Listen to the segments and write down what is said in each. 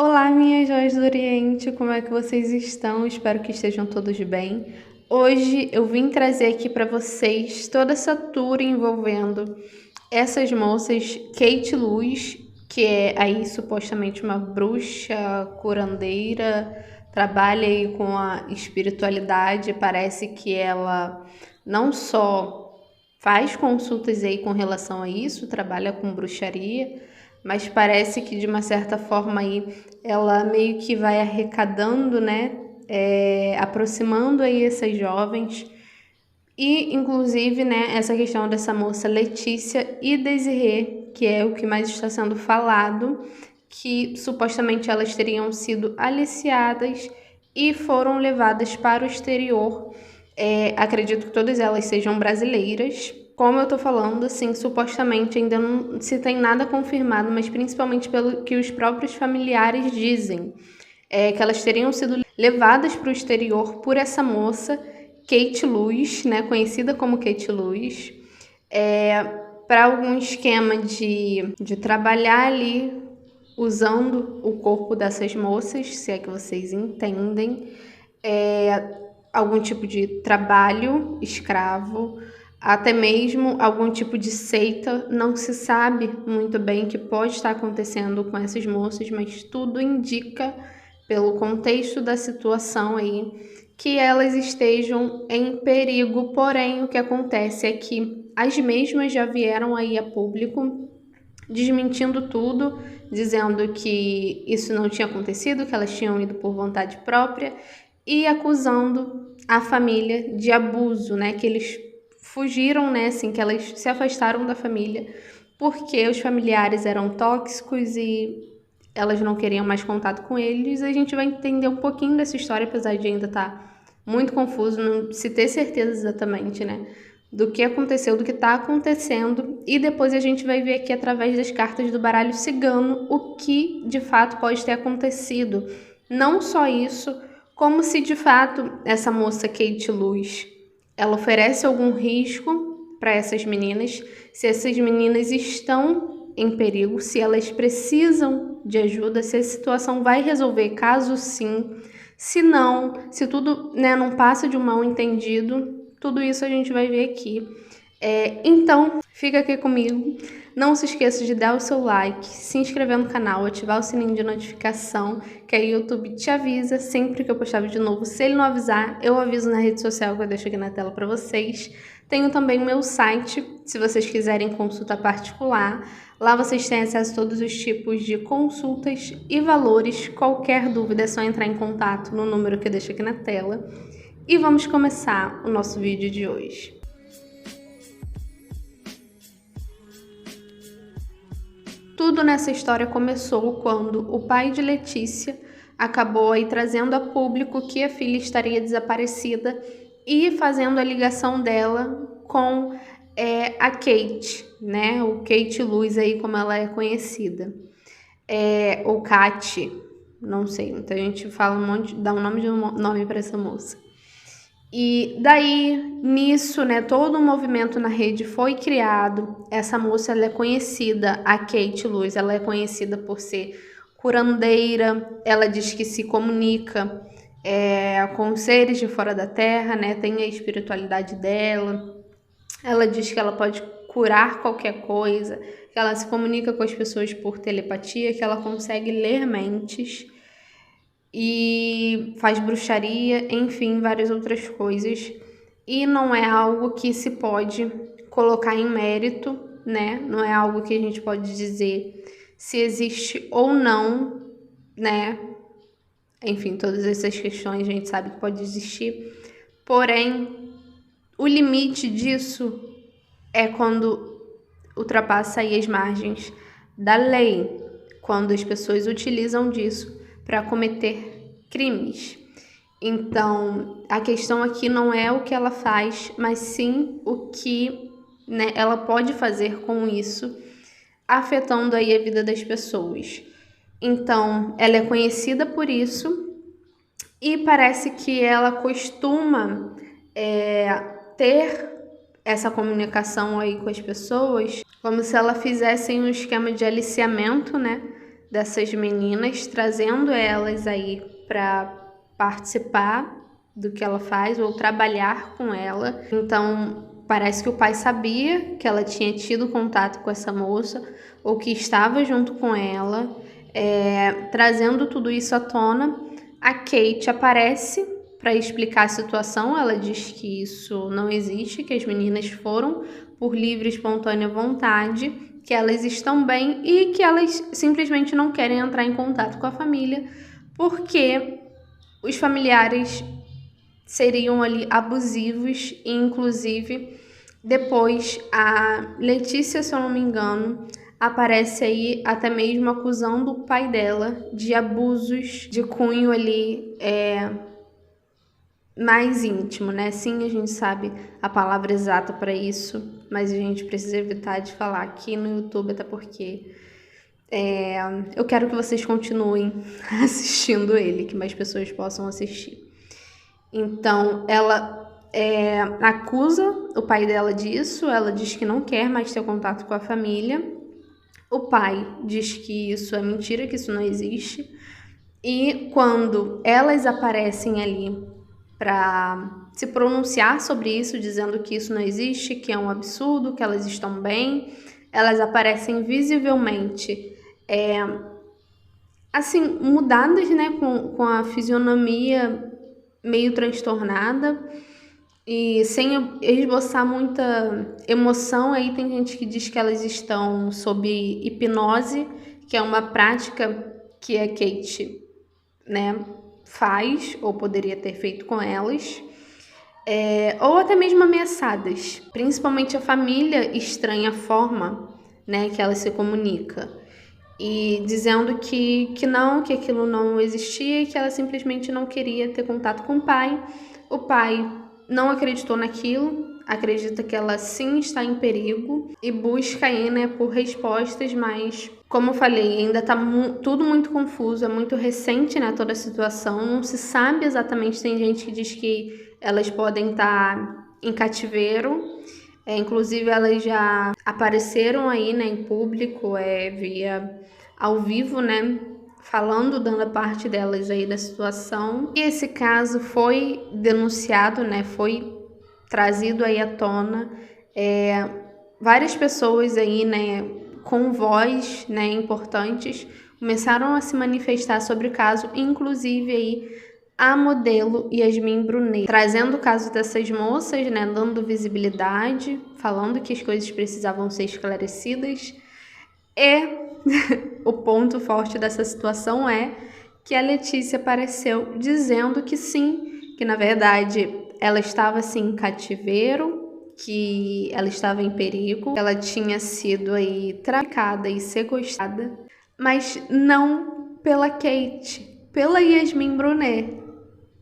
Olá, minhas joias do Oriente, como é que vocês estão? Espero que estejam todos bem. Hoje eu vim trazer aqui para vocês toda essa tour envolvendo essas moças, Kate Luz, que é aí supostamente uma bruxa, curandeira, trabalha aí com a espiritualidade, parece que ela não só faz consultas aí com relação a isso, trabalha com bruxaria, mas parece que de uma certa forma aí ela meio que vai arrecadando, né, aproximando aí essas jovens e inclusive, né, essa questão dessa moça Letícia e Desirê, que é o que mais está sendo falado, que supostamente elas teriam sido aliciadas e foram levadas para o exterior. Acredito que todas elas sejam brasileiras. Como eu tô falando, assim, supostamente ainda não se tem nada confirmado, mas principalmente pelo que os próprios familiares dizem, que elas teriam sido levadas para o exterior por essa moça, Kate Luz, né, conhecida como Kate Luz, para algum esquema de trabalhar ali usando o corpo dessas moças, se é que vocês entendem, algum tipo de trabalho escravo, até mesmo algum tipo de seita. Não se sabe muito bem o que pode estar acontecendo com essas moças, mas tudo indica, pelo contexto da situação aí, que elas estejam em perigo. Porém, o que acontece é que as mesmas já vieram aí a público desmentindo tudo, dizendo que isso não tinha acontecido, que elas tinham ido por vontade própria e acusando a família de abuso, né? Que eles fugiram, né? Assim, que elas se afastaram da família porque os familiares eram tóxicos e elas não queriam mais contato com eles. A gente vai entender um pouquinho dessa história, apesar de ainda estar muito confuso, não se ter certeza exatamente, né, do que aconteceu, do que está acontecendo. E depois a gente vai ver aqui, através das cartas do baralho cigano, o que de fato pode ter acontecido. Não só isso, como se de fato essa moça Kate Luz, ela oferece algum risco para essas meninas, se essas meninas estão em perigo, se elas precisam de ajuda, se a situação vai resolver, caso sim. Se não, se tudo, né, não passa de um mal entendido, tudo isso a gente vai ver aqui. Então, fica aqui comigo. Não se esqueça de dar o seu like, se inscrever no canal, ativar o sininho de notificação, que aí o YouTube te avisa sempre que eu postar vídeo novo. Se ele não avisar, eu aviso na rede social que eu deixo aqui na tela para vocês. Tenho também o meu site, se vocês quiserem consulta particular. Lá vocês têm acesso a todos os tipos de consultas e valores. Qualquer dúvida é só entrar em contato no número que eu deixo aqui na tela. E vamos começar o nosso vídeo de hoje. Tudo nessa história começou quando o pai de Letícia acabou aí trazendo a público que a filha estaria desaparecida e fazendo a ligação dela com a Kate, né? O Kate Luz aí, como ela é conhecida. Ou Kate, não sei, muita gente fala dá um nome para essa moça. E daí, nisso, né, todo um movimento na rede foi criado. Essa moça, ela é conhecida, a Kate Luz, ela é conhecida por ser curandeira. Ela diz que se comunica com seres de fora da Terra, né, tem a espiritualidade dela. Ela diz que ela pode curar qualquer coisa, que ela se comunica com as pessoas por telepatia, que ela consegue ler mentes e faz bruxaria, enfim, várias outras coisas. E não é algo que se pode colocar em mérito, né? Não é algo que a gente pode dizer se existe ou não, né? Enfim, todas essas questões a gente sabe que pode existir. Porém, o limite disso é quando ultrapassa aí as margens da lei, quando as pessoas utilizam disso para cometer crimes. Então, a questão aqui não é o que ela faz, mas sim o que, né, ela pode fazer com isso, afetando aí a vida das pessoas. Então, ela é conhecida por isso e parece que ela costuma ter essa comunicação aí com as pessoas, como se ela fizesse um esquema de aliciamento, né, dessas meninas, trazendo elas aí para participar do que ela faz ou trabalhar com ela. Então, parece que o pai sabia que ela tinha tido contato com essa moça ou que estava junto com ela, trazendo tudo isso à tona. A Kate aparece para explicar a situação. Ela diz que isso não existe, que as meninas foram por livre e espontânea vontade, que elas estão bem e que elas simplesmente não querem entrar em contato com a família porque os familiares seriam ali abusivos e, inclusive, depois a Letícia, se eu não me engano, aparece aí até mesmo acusando o pai dela de abusos de cunho ali mais íntimo, né? Sim, a gente sabe a palavra exata para isso, mas a gente precisa evitar de falar aqui no YouTube, até porque eu quero que vocês continuem assistindo ele, que mais pessoas possam assistir. Então, ela acusa o pai dela disso, ela diz que não quer mais ter contato com a família. O pai diz que isso é mentira, que isso não existe. E quando elas aparecem ali para se pronunciar sobre isso, dizendo que isso não existe, que é um absurdo, que elas estão bem, elas aparecem visivelmente assim, mudadas, né, com a fisionomia meio transtornada e sem esboçar muita emoção. Aí tem gente que diz que elas estão sob hipnose, que é uma prática que a Kate, né, faz ou poderia ter feito com elas, ou até mesmo ameaçadas. Principalmente a família estranha a forma, né, que ela se comunica e dizendo que não, que aquilo não existia e que ela simplesmente não queria ter contato com o pai. O pai não acreditou naquilo, acredita que ela sim está em perigo e busca aí, né, por respostas, mas como eu falei, ainda está tudo muito confuso, é muito recente, né, toda a situação, não se sabe exatamente. Tem gente que diz que elas podem estar em cativeiro, inclusive elas já apareceram aí, né, em público, via ao vivo, né, falando, dando a parte delas aí da situação. E esse caso foi denunciado, né, foi trazido aí à tona. Várias pessoas aí, né, com voz, né, importantes, começaram a se manifestar sobre o caso, inclusive aí a modelo Yasmin Brunet, trazendo o caso dessas moças, né, dando visibilidade, falando que as coisas precisavam ser esclarecidas. E o ponto forte dessa situação é que a Letícia apareceu dizendo que sim, que na verdade ela estava assim em cativeiro, que ela estava em perigo, que ela tinha sido aí traficada e sequestrada, mas não pela Kate, pela Yasmin Brunet.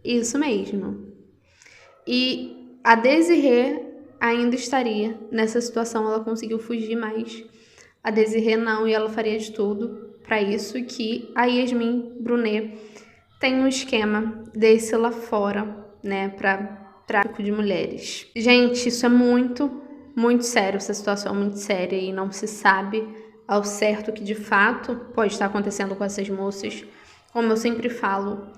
Isso mesmo. E a Desirê ainda estaria nessa situação, ela conseguiu fugir, mas a Desirê não, e ela faria de tudo para isso, que a Yasmin Brunet tem um esquema desse lá fora, né, para tráfico de mulheres. Gente, isso é muito, muito sério, essa situação é muito séria e não se sabe ao certo o que de fato pode estar acontecendo com essas moças. Como eu sempre falo,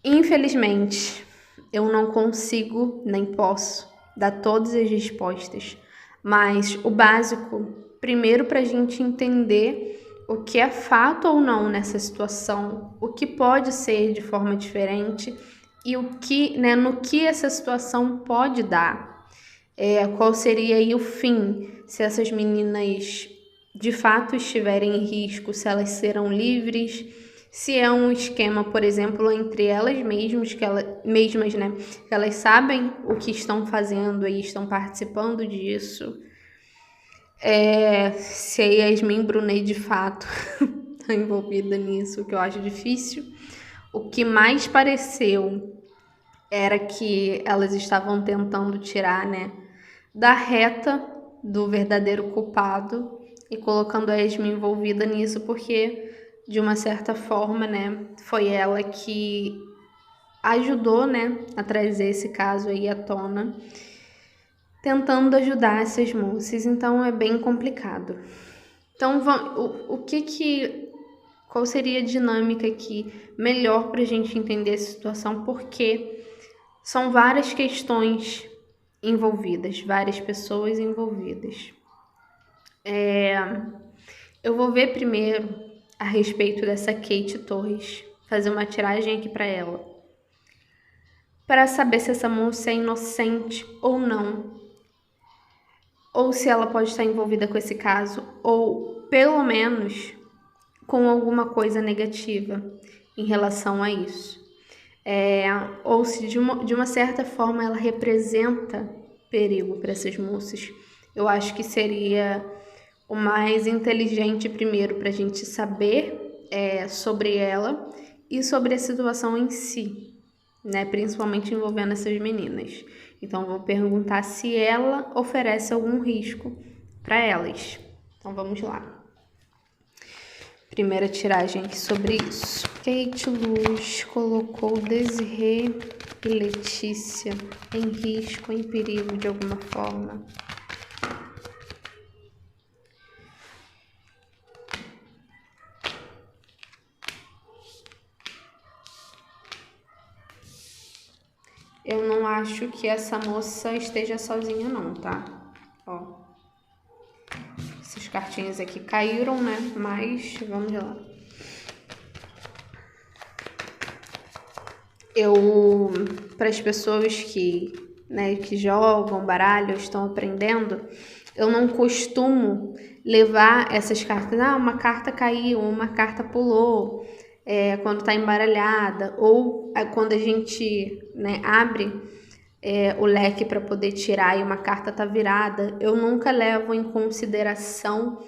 infelizmente, eu não consigo nem posso dar todas as respostas, mas o básico, primeiro, para a gente entender o que é fato ou não nessa situação, o que pode ser de forma diferente e o que, né, no que essa situação pode dar. Qual seria aí o fim, se essas meninas de fato estiverem em risco, se elas serão livres, se é um esquema, por exemplo, entre elas mesmas, né, que elas sabem o que estão fazendo e estão participando disso. Se a Yasmin Brunet de fato está envolvida nisso, o que eu acho difícil. O que mais pareceu era que elas estavam tentando tirar, né, da reta do verdadeiro culpado e colocando a Yasmin envolvida nisso, porque de uma certa forma, né, foi ela que ajudou, né, a trazer esse caso aí à tona, tentando ajudar essas moças. Então é bem complicado. Então, o que Qual seria a dinâmica aqui melhor para a gente entender essa situação? Porque são várias questões envolvidas, várias pessoas envolvidas. Eu vou ver primeiro a respeito dessa Kate Torres, fazer uma tiragem aqui para ela, para saber se essa moça é inocente ou não, ou se ela pode estar envolvida com esse caso, ou pelo menos com alguma coisa negativa em relação a isso. Ou se de uma certa forma ela representa perigo para essas moças. Eu acho que seria o mais inteligente primeiro para a gente saber sobre ela e sobre a situação em si, né? Principalmente envolvendo essas meninas. Então, vou perguntar se ela oferece algum risco para elas. Então, vamos lá. Primeira tiragem aqui sobre isso. Kate Luz colocou Desirê e Letícia em risco, em perigo de alguma forma. Eu não acho que essa moça esteja sozinha não, tá? Ó. Essas cartinhas aqui caíram, né? Mas vamos lá. Para as pessoas que jogam baralho, estão aprendendo, eu não costumo levar essas cartas. Uma carta caiu, uma carta pulou, quando tá embaralhada, ou quando a gente, abre o leque para poder tirar e uma carta tá virada. Eu nunca levo em consideração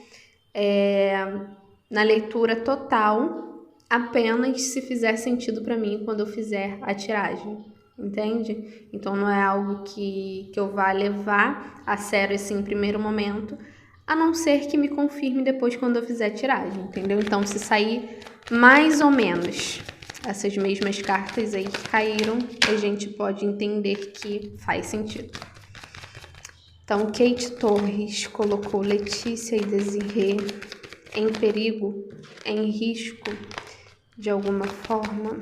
na leitura total, apenas se fizer sentido para mim quando eu fizer a tiragem, entende? Então não é algo que eu vá levar a sério assim em primeiro momento, a não ser que me confirme depois quando eu fizer a tiragem, entendeu? Então se sair mais ou menos essas mesmas cartas aí que caíram, a gente pode entender que faz sentido. Então, Kate Torres colocou Letícia e Desirê em perigo, em risco, de alguma forma.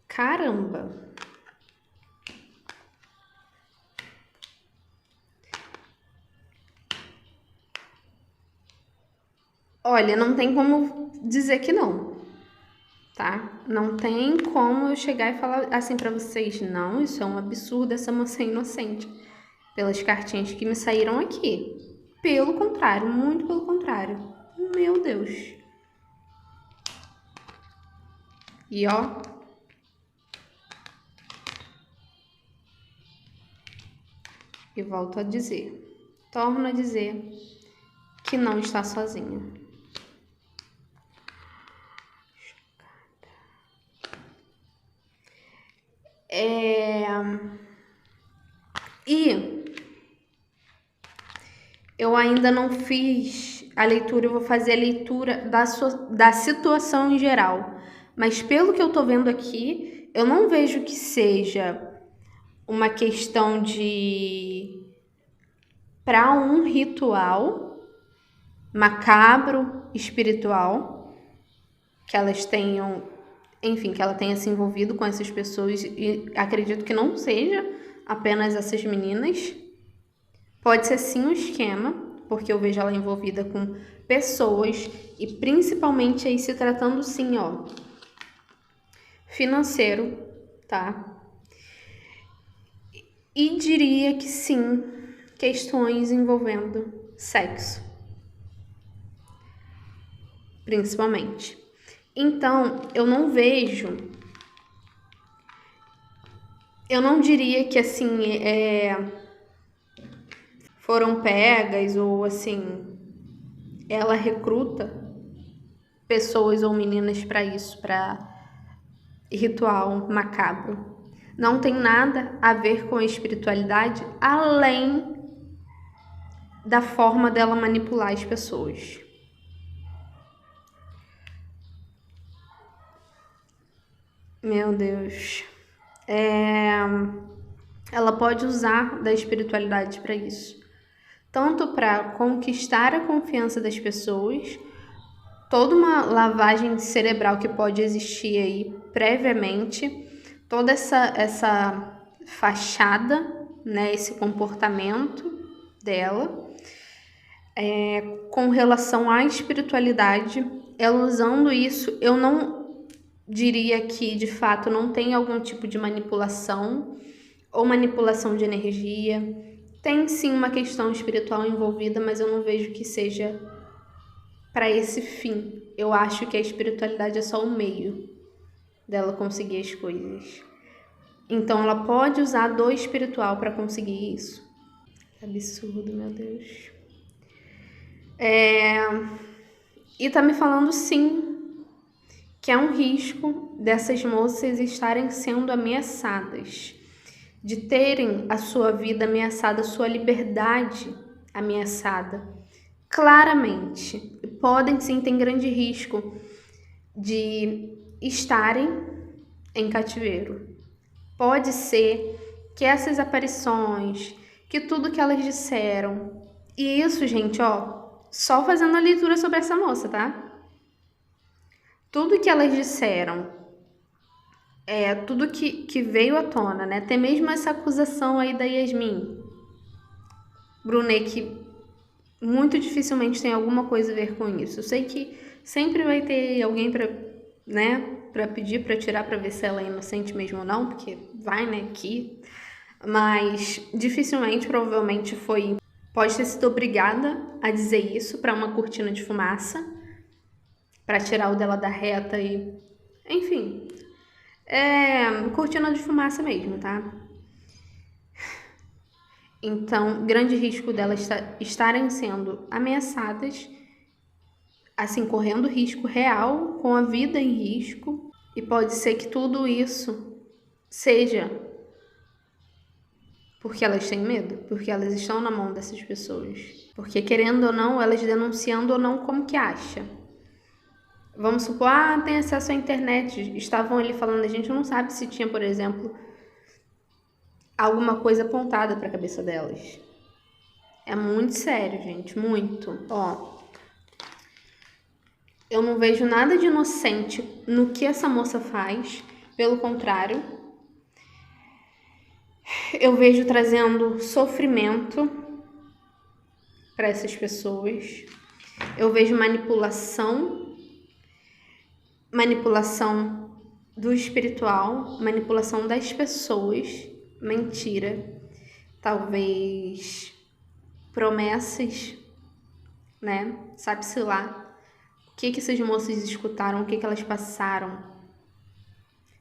Caramba. Olha, não tem como dizer que não, tá? Não tem como eu chegar e falar assim pra vocês, não, isso é um absurdo, essa moça é inocente, pelas cartinhas que me saíram aqui. Pelo contrário, muito pelo contrário. Meu Deus. E ó, e volto a dizer, torno a dizer que não está sozinha. E eu ainda não fiz a leitura, eu vou fazer a leitura da situação em geral. Mas pelo que eu tô vendo aqui, eu não vejo que seja uma questão de para um ritual macabro, espiritual, que elas tenham, enfim, que ela tenha se envolvido com essas pessoas, e acredito que não seja apenas essas meninas. Pode ser sim um esquema, porque eu vejo ela envolvida com pessoas e principalmente aí se tratando sim, ó, financeiro, tá? E diria que sim, questões envolvendo sexo, principalmente. Então, eu não vejo Eu não diria que, assim, foram pegas ou, assim, ela recruta pessoas ou meninas para isso, para ritual macabro. Não tem nada a ver com a espiritualidade, além da forma dela manipular as pessoas. Meu Deus. Ela pode usar da espiritualidade para isso. Tanto para conquistar a confiança das pessoas, toda uma lavagem cerebral que pode existir aí previamente, toda essa fachada, né, esse comportamento dela, com relação à espiritualidade, ela usando isso, eu não diria que de fato não tem algum tipo de manipulação ou manipulação de energia. Tem sim uma questão espiritual envolvida, mas eu não vejo que seja para esse fim. Eu acho que a espiritualidade é só o meio dela conseguir as coisas. Então ela pode usar do espiritual para conseguir isso. Que absurdo, meu Deus. E tá me falando sim que é um risco dessas moças estarem sendo ameaçadas, de terem a sua vida ameaçada, a sua liberdade ameaçada. Claramente, podem sim ter grande risco de estarem em cativeiro. Pode ser que essas aparições, que tudo que elas disseram, e isso, gente, só fazendo a leitura sobre essa moça, tá? Tudo que elas disseram, tudo que veio à tona, né? Até mesmo essa acusação aí da Yasmin Brunet, que muito dificilmente tem alguma coisa a ver com isso. Eu sei que sempre vai ter alguém pra pedir pra tirar, pra ver se ela é inocente mesmo ou não, porque vai, né, aqui. Mas dificilmente, provavelmente pode ter sido obrigada a dizer isso pra uma cortina de fumaça, pra tirar o dela da reta e... Enfim, cortina de fumaça mesmo, tá? Então, grande risco delas estarem sendo ameaçadas, assim, correndo risco real, com a vida em risco, e pode ser que tudo isso seja porque elas têm medo, porque elas estão na mão dessas pessoas. Porque, querendo ou não, elas denunciando ou não, como que acha? Vamos supor, tem acesso à internet, estavam ali falando, a gente não sabe se tinha, por exemplo, alguma coisa apontada para a cabeça delas. É muito sério, gente, muito. Eu não vejo nada de inocente no que essa moça faz, pelo contrário, eu vejo trazendo sofrimento para essas pessoas. Eu vejo manipulação do espiritual, manipulação das pessoas, mentira, talvez promessas, né? Sabe-se lá o que essas moças escutaram, o que elas passaram.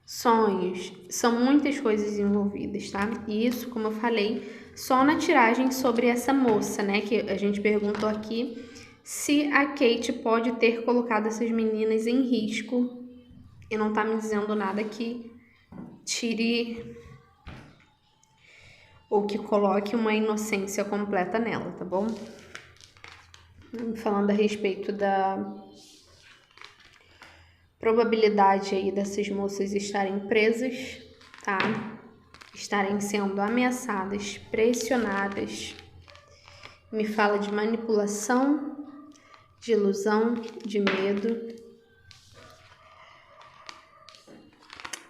Sonhos, são muitas coisas envolvidas, tá? E isso, como eu falei, só na tiragem sobre essa moça, né? Que a gente perguntou aqui se a Kate pode ter colocado essas meninas em risco e não tá me dizendo nada que tire ou que coloque uma inocência completa nela, tá bom? Falando a respeito da probabilidade aí dessas moças estarem presas, tá? Estarem sendo ameaçadas, pressionadas. Me fala de manipulação, de ilusão, de medo.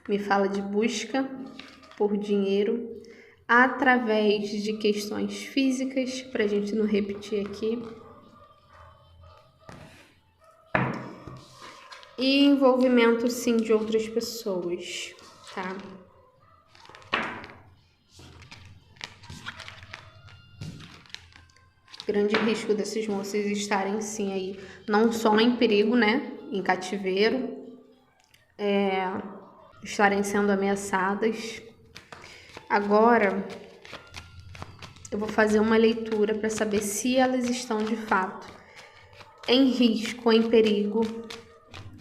Me fala de busca por dinheiro através de questões físicas, pra gente não repetir aqui. E envolvimento, sim, de outras pessoas, tá? Grande risco dessas moças estarem, sim, aí, não só em perigo, né? Em cativeiro, estarem sendo ameaçadas. Agora, eu vou fazer uma leitura para saber se elas estão de fato em risco, em perigo,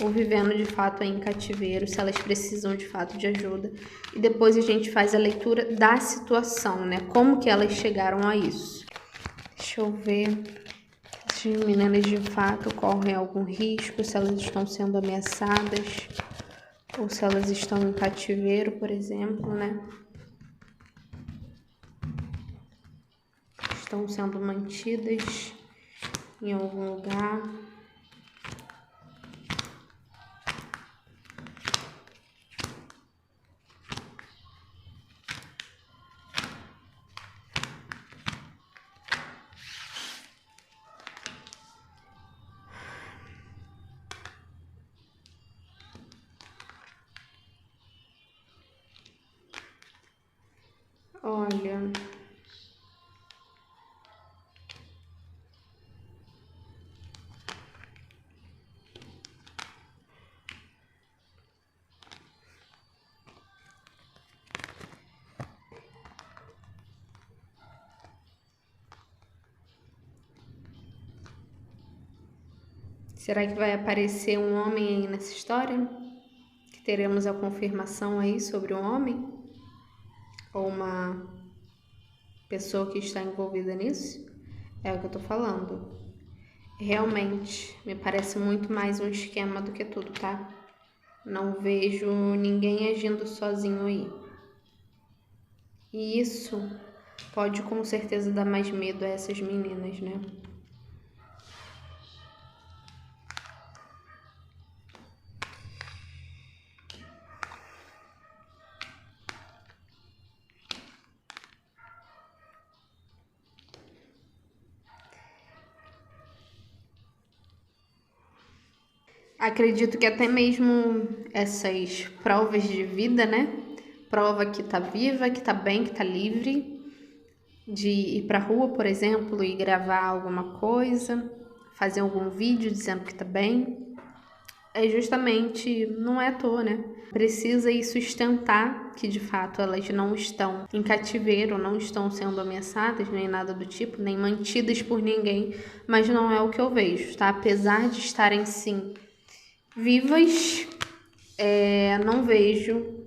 ou vivendo de fato em cativeiro, se elas precisam de fato de ajuda. E depois a gente faz a leitura da situação, né? Como que elas chegaram a isso. Deixa eu ver se as meninas de fato correm algum risco, se elas estão sendo ameaçadas, ou se elas estão em cativeiro, por exemplo, né? Estão sendo mantidas em algum lugar. Olha, será que vai aparecer um homem aí nessa história? Que teremos a confirmação aí sobre um homem? Ou uma pessoa que está envolvida nisso? É o que eu tô falando. Realmente, me parece muito mais um esquema do que tudo, tá? Não vejo ninguém agindo sozinho aí. E isso pode com certeza dar mais medo a essas meninas, né? Acredito que até mesmo essas provas de vida, né? Prova que tá viva, que tá bem, que tá livre, de ir pra rua, por exemplo, e gravar alguma coisa, fazer algum vídeo dizendo que tá bem. É justamente, não é à toa, né? Precisa ir sustentar que de fato elas não estão em cativeiro, não estão sendo ameaçadas, nem nada do tipo, nem mantidas por ninguém, mas não é o que eu vejo, tá? Apesar de estarem sim vivas, não vejo.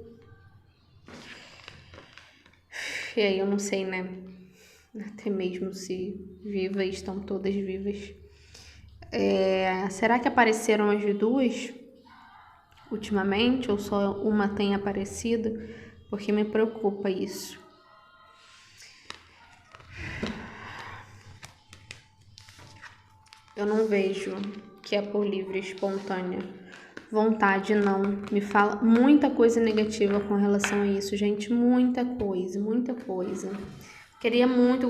E aí eu não sei, né? Até mesmo se vivas, estão todas vivas. Será que apareceram as duas ultimamente? Ou só uma tem aparecido? Porque me preocupa isso. Eu não vejo que é por livre e espontânea vontade, não. Me fala muita coisa negativa com relação a isso, gente. Muita coisa, muita coisa.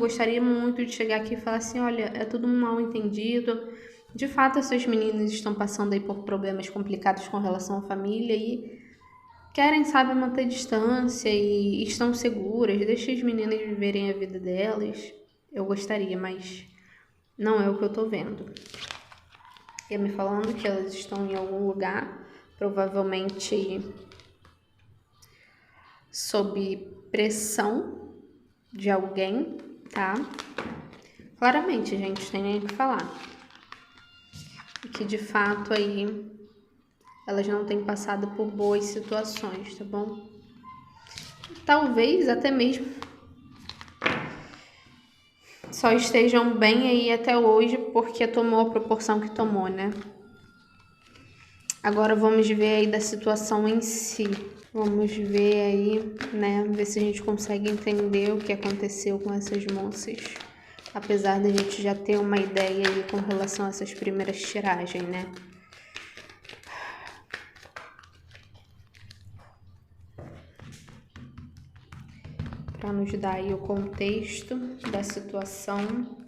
Gostaria muito de chegar aqui e falar assim, olha, é tudo um mal entendido. De fato, essas meninas estão passando aí por problemas complicados com relação à família e querem, sabe, manter distância e estão seguras. Deixa as meninas viverem a vida delas. Eu gostaria, mas não é o que eu tô vendo. Ia me falando que elas estão em algum lugar, provavelmente sob pressão de alguém, tá? Claramente, gente, tem nem o que falar. E que de fato aí elas não têm passado por boas situações, tá bom? Talvez até mesmo só estejam bem aí até hoje porque tomou a proporção que tomou, né? Agora vamos ver aí da situação em si. Vamos ver aí, né? Ver se a gente consegue entender o que aconteceu com essas moças. Apesar da gente já ter uma ideia aí com relação a essas primeiras tiragens, né? Para nos dar aí o contexto da situação.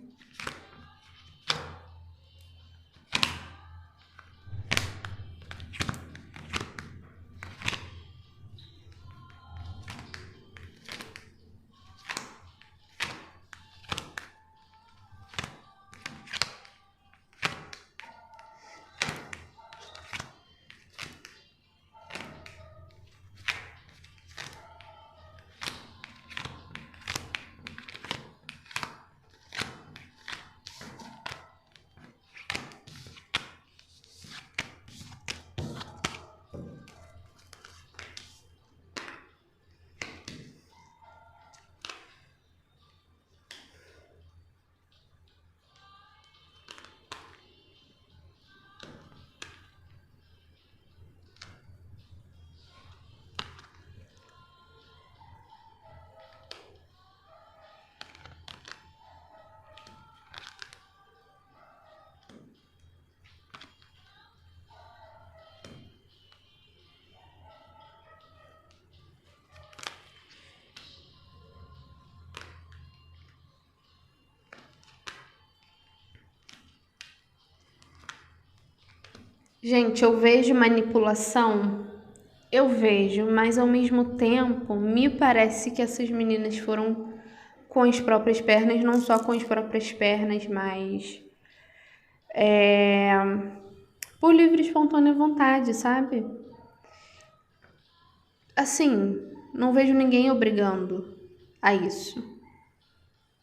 Gente, eu vejo manipulação, eu vejo, mas ao mesmo tempo me parece que essas meninas foram com as próprias pernas, não só com as próprias pernas, mas por livre e espontânea vontade, sabe? Assim, não vejo ninguém obrigando a isso,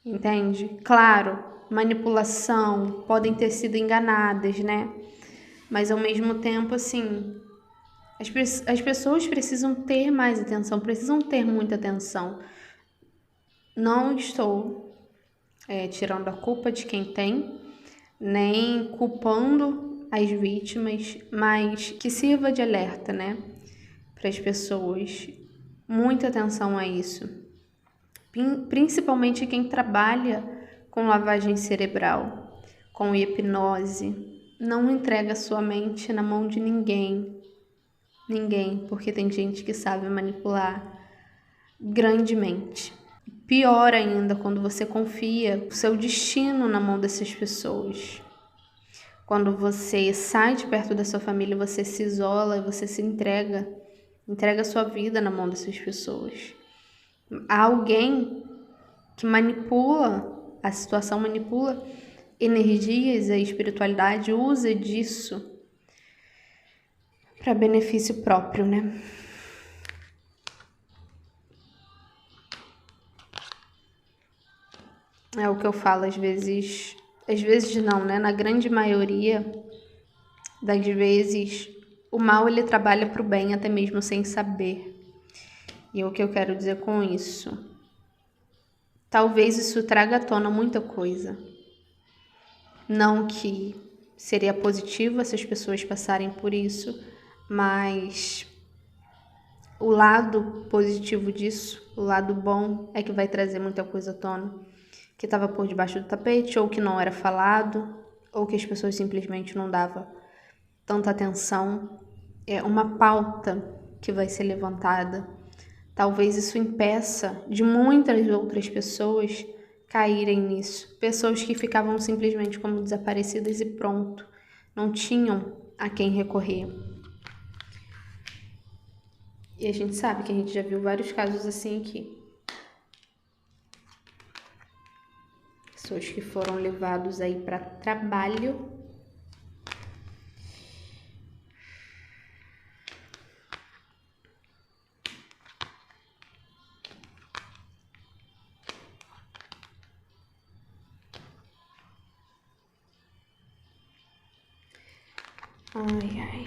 entende? Claro, manipulação, podem ter sido enganadas, né? Mas ao mesmo tempo, assim, as pessoas precisam ter mais atenção, precisam ter muita atenção. Não estou tirando a culpa de quem tem, nem culpando as vítimas, mas que sirva de alerta, né? Para as pessoas. Muita atenção a isso. Principalmente quem trabalha com lavagem cerebral, com hipnose. Não entrega sua mente na mão de ninguém. Ninguém, porque tem gente que sabe manipular grandemente. Pior ainda quando você confia o seu destino na mão dessas pessoas. Quando você sai de perto da sua família, você se isola e você se entrega a sua vida na mão dessas pessoas. Há alguém que manipula a situação, manipula energias, a espiritualidade, usa disso para benefício próprio, né? É o que eu falo às vezes não, né? Na grande maioria das vezes, o mal ele trabalha para o bem até mesmo sem saber. E o que eu quero dizer com isso? Talvez isso traga à tona muita coisa. Não que seria positivo essas pessoas passarem por isso, mas o lado positivo disso, o lado bom, é que vai trazer muita coisa à tona que estava por debaixo do tapete, ou que não era falado, ou que as pessoas simplesmente não davam tanta atenção. É uma pauta que vai ser levantada. Talvez isso impeça de muitas outras pessoas caírem nisso. Pessoas que ficavam simplesmente como desaparecidas e pronto. Não tinham a quem recorrer. E a gente sabe que a gente já viu vários casos assim aqui. Pessoas que foram levados aí para trabalho. Ai, ai.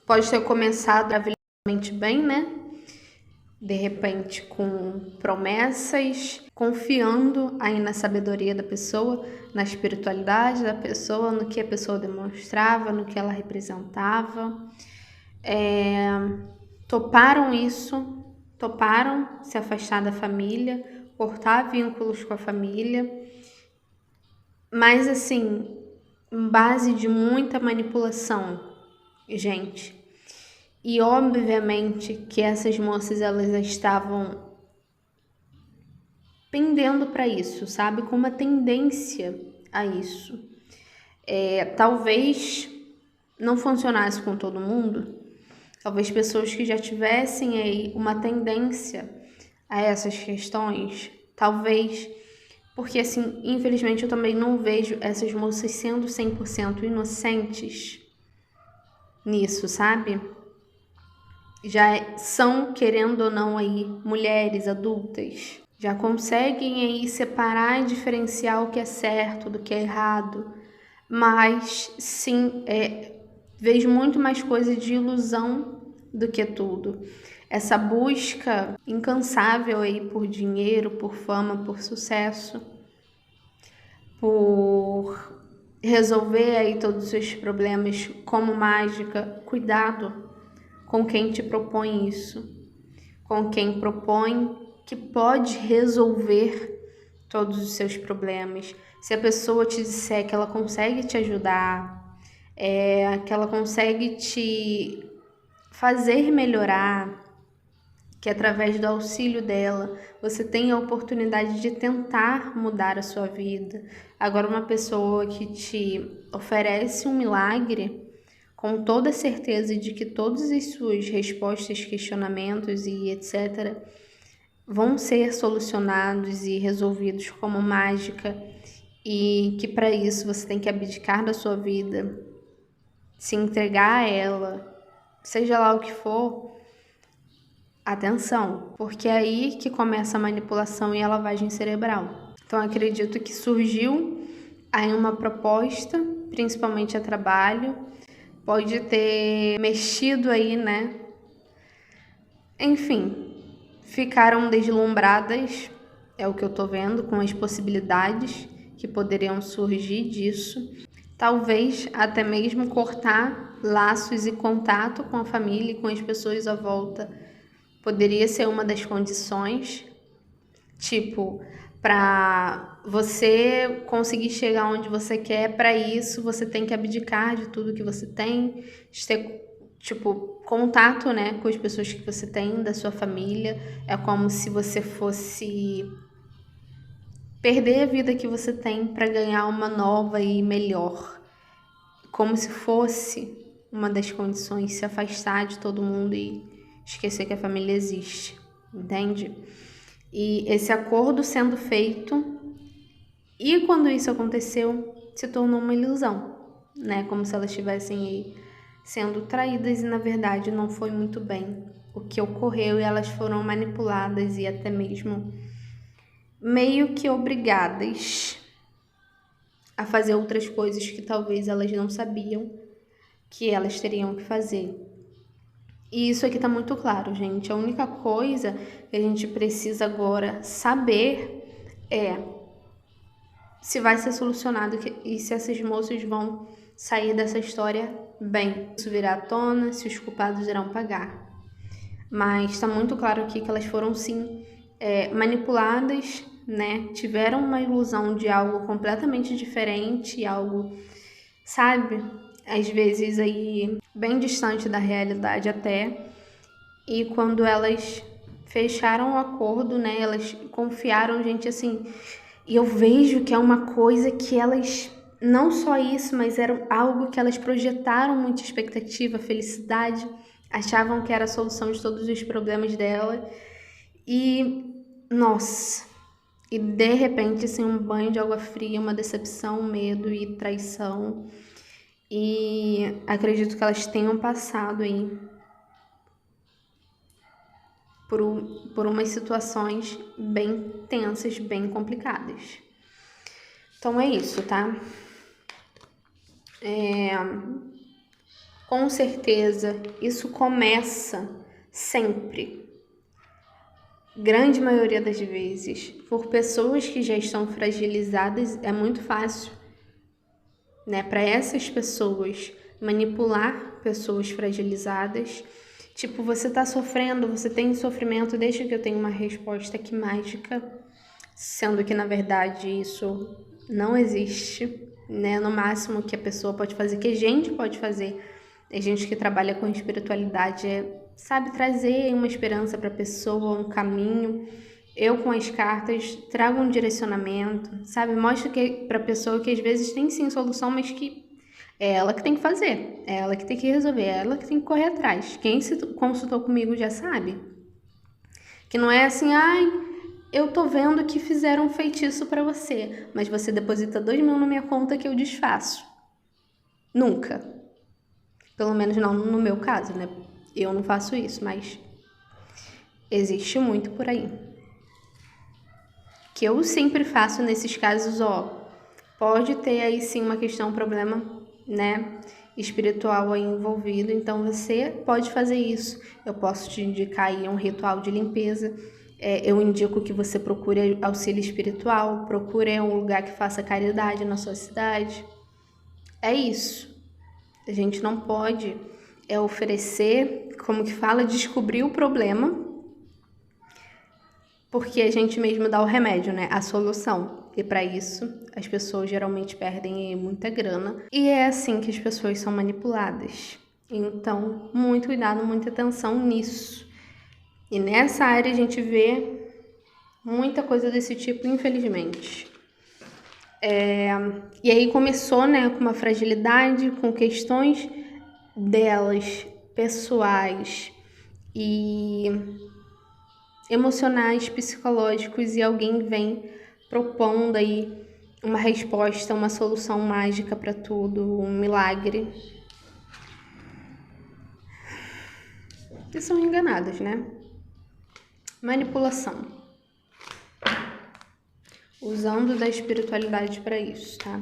Pode ter começado maravilhosamente bem, né? De repente com promessas, confiando aí na sabedoria da pessoa, na espiritualidade da pessoa, no que a pessoa demonstrava, no que ela representava. Toparam isso, toparam se afastar da família, cortar vínculos com a família, mas assim, em base de muita manipulação, gente. E obviamente que essas moças elas estavam pendendo para isso, sabe? Com uma tendência a isso. Talvez não funcionasse com todo mundo, talvez pessoas que já tivessem aí uma tendência a essas questões, talvez, porque assim, infelizmente eu também não vejo essas moças sendo 100% inocentes nisso, sabe? Já são, querendo ou não, aí mulheres adultas, já conseguem aí separar e diferenciar o que é certo do que é errado, mas sim, vejo muito mais coisa de ilusão do que tudo. Essa busca incansável aí por dinheiro, por fama, por sucesso, por resolver aí todos os seus problemas como mágica. Cuidado com quem te propõe isso, com quem propõe que pode resolver todos os seus problemas, Se a pessoa te disser que ela consegue te ajudar, que ela consegue te fazer melhorar, que através do auxílio dela você tem a oportunidade de tentar mudar a sua vida. Agora, uma pessoa que te oferece um milagre, com toda a certeza de que todas as suas respostas, questionamentos e etc. vão ser solucionados e resolvidos como mágica, e que para isso você tem que abdicar da sua vida, se entregar a ela, seja lá o que for. Atenção, porque é aí que começa a manipulação e a lavagem cerebral. Então, acredito que surgiu aí uma proposta, principalmente a trabalho, pode ter mexido aí, né? Enfim, ficaram deslumbradas, é o que eu tô vendo, com as possibilidades que poderiam surgir disso. Talvez até mesmo cortar laços e contato com a família e com as pessoas à volta. Poderia ser uma das condições, tipo, para você conseguir chegar onde você quer, para isso você tem que abdicar de tudo que você tem, de ter, tipo, contato, né, com as pessoas que você tem, da sua família. É como se você fosse perder a vida que você tem para ganhar uma nova e melhor. Como se fosse uma das condições, se afastar de todo mundo e esquecer que a família existe, entende? E esse acordo sendo feito, e quando isso aconteceu, se tornou uma ilusão, né? Como se elas estivessem aí sendo traídas e na verdade não foi muito bem o que ocorreu, e elas foram manipuladas e até mesmo meio que obrigadas a fazer outras coisas que talvez elas não sabiam que elas teriam que fazer. E isso aqui tá muito claro, gente. A única coisa que a gente precisa agora saber é se vai ser solucionado e se esses moços vão sair dessa história bem. Isso virá à tona, se os culpados irão pagar. Mas está muito claro aqui que elas foram sim manipuladas, né? Tiveram uma ilusão de algo completamente diferente, algo, sabe? Às vezes aí bem distante da realidade até. E quando elas fecharam o acordo, né? Elas confiaram, gente, assim. E eu vejo que é uma coisa que elas, não só isso, mas era algo que elas projetaram muita expectativa, felicidade, achavam que era a solução de todos os problemas dela. E, nossa, e de repente, assim, um banho de água fria, uma decepção, medo e traição. E acredito que elas tenham passado aí por umas situações bem tensas, bem complicadas. Então é isso, tá? Com certeza, isso começa sempre, grande maioria das vezes, por pessoas que já estão fragilizadas. É muito fácil, né, para essas pessoas manipular pessoas fragilizadas. Tipo, você tá sofrendo, você tem sofrimento, deixa que eu tenha uma resposta aqui mágica, sendo que na verdade isso não existe, né? No máximo que a pessoa pode fazer, que a gente pode fazer, a gente que trabalha com espiritualidade, sabe, trazer uma esperança para a pessoa, um caminho. Eu com as cartas trago um direcionamento, sabe? Mostro para a pessoa que às vezes tem sim solução, mas que é ela que tem que fazer, é ela que tem que resolver, é ela que tem que correr atrás. Quem se consultou comigo já sabe. Que não é assim, ai, eu tô vendo que fizeram um feitiço pra você, mas você deposita 2.000 na minha conta que eu desfaço. Nunca. Pelo menos não no meu caso, né? Eu não faço isso, mas existe muito por aí. Que eu sempre faço nesses casos, pode ter aí sim uma questão, um problema, né, espiritual aí envolvido, então você pode fazer isso. Eu posso te indicar aí um ritual de limpeza. Eu indico que você procure auxílio espiritual, procure um lugar que faça caridade na sua cidade. É isso. A gente não pode oferecer, como que fala, descobrir o problema, porque a gente mesmo dá o remédio, né? A solução. E para isso, as pessoas geralmente perdem muita grana. E é assim que as pessoas são manipuladas. Então, muito cuidado, muita atenção nisso. E nessa área a gente vê muita coisa desse tipo, infelizmente. E aí começou, né, com uma fragilidade, com questões delas, pessoais e emocionais, psicológicos, e alguém vem propondo aí uma resposta, uma solução mágica para tudo, um milagre. E são enganados, né? Manipulação. Usando da espiritualidade para isso, tá?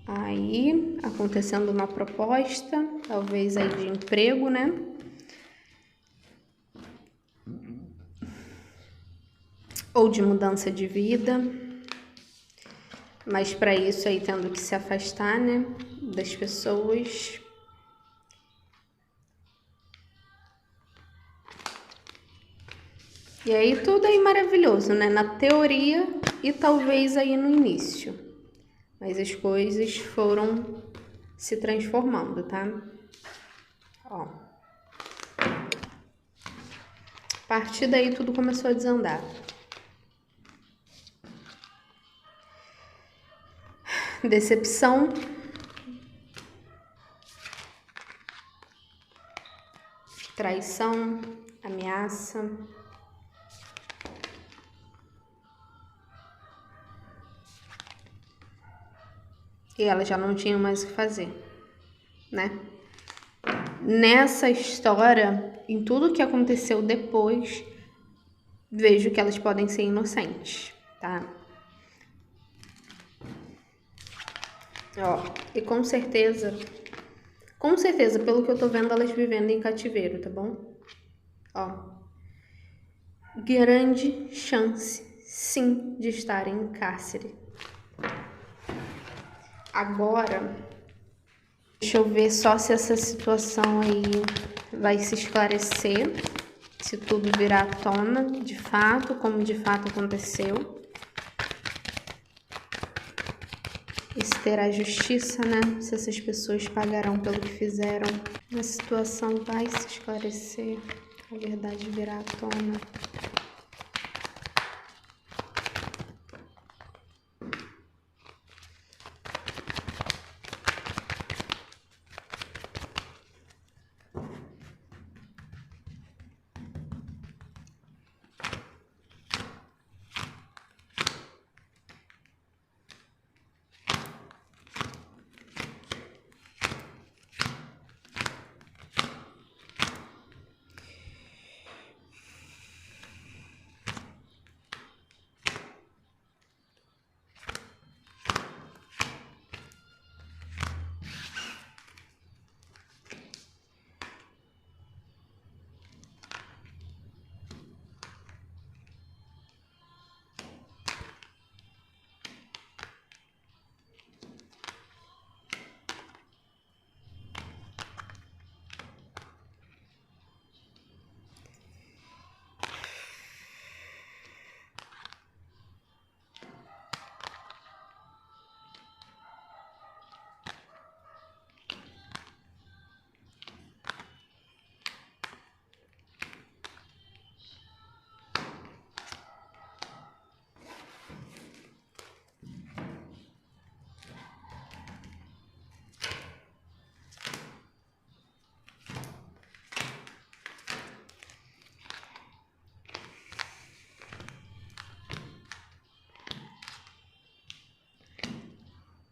Aí, acontecendo uma proposta, talvez aí de emprego, né? Ou de mudança de vida. Mas para isso aí tendo que se afastar, né? Das pessoas. E aí tudo aí maravilhoso, né? Na teoria e talvez aí no início. Mas as coisas foram se transformando, tá? Ó. A partir daí tudo começou a desandar. Decepção. Traição. Ameaça. E ela já não tinha mais o que fazer, né? Nessa história, em tudo que aconteceu depois, vejo que elas podem ser inocentes, tá? Ó, e com certeza, pelo que eu tô vendo, elas vivendo em cativeiro, tá bom? Ó, grande chance, sim, de estarem em cárcere. Agora, deixa eu ver só se essa situação aí vai se esclarecer, se tudo virar à tona, de fato, como de fato aconteceu. E se terá justiça, né? Se essas pessoas pagarão pelo que fizeram. A situação vai se esclarecer, a verdade virá à tona.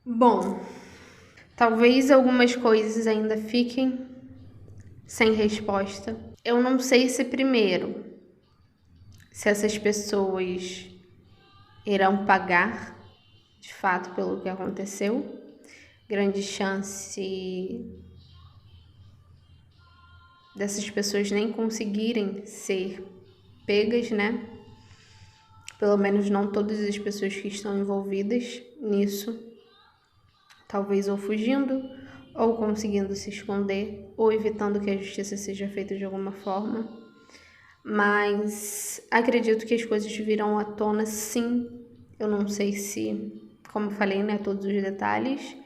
Bom, talvez algumas coisas ainda fiquem sem resposta. Eu não sei se primeiro, se essas pessoas irão pagar de fato pelo que aconteceu. Grande chance dessas pessoas nem conseguirem ser pegas, né? Pelo menos não todas as pessoas que estão envolvidas nisso. Talvez ou fugindo, ou conseguindo se esconder, ou evitando que a justiça seja feita de alguma forma. mas acredito que as coisas virão à tona sim. Eu não sei se, como eu falei, né, todos os detalhes,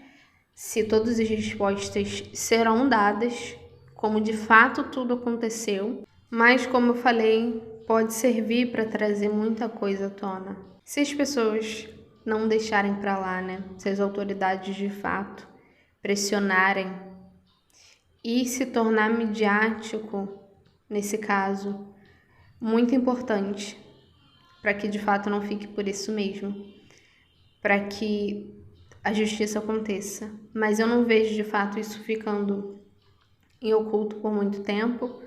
se todas as respostas serão dadas, como de fato tudo aconteceu, mas como eu falei, pode servir para trazer muita coisa à tona. Se as pessoas não deixarem para lá, né, se as autoridades de fato pressionarem e se tornar midiático, nesse caso, muito importante, para que de fato não fique por isso mesmo, para que a justiça aconteça. Mas eu não vejo de fato isso ficando em oculto por muito tempo,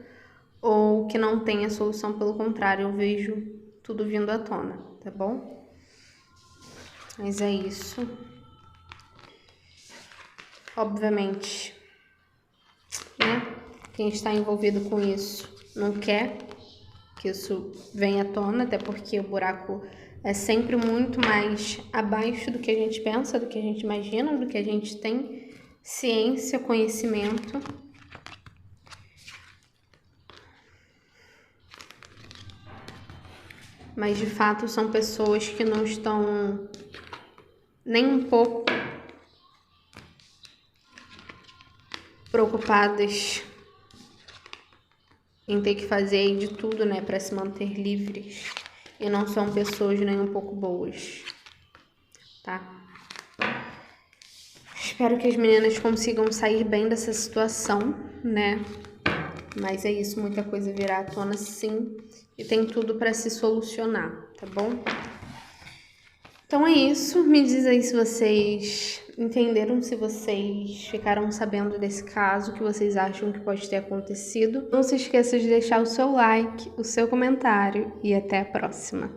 ou que não tenha solução, pelo contrário, eu vejo tudo vindo à tona, tá bom? Mas é isso. Obviamente, né? Quem está envolvido com isso não quer que isso venha à tona, até porque o buraco é sempre muito mais abaixo do que a gente pensa, do que a gente imagina, do que a gente tem ciência, conhecimento. Mas de fato são pessoas que não estão nem um pouco preocupadas em ter que fazer de tudo, né, para se manter livres, e não são pessoas nem um pouco boas, tá? Espero que as meninas consigam sair bem dessa situação, né? Mas é isso, muita coisa virá à tona sim, e tem tudo para se solucionar, tá bom? Então é isso, me diz aí se vocês entenderam, se vocês ficaram sabendo desse caso, o que vocês acham que pode ter acontecido. Não se esqueça de deixar o seu like, o seu comentário e até a próxima.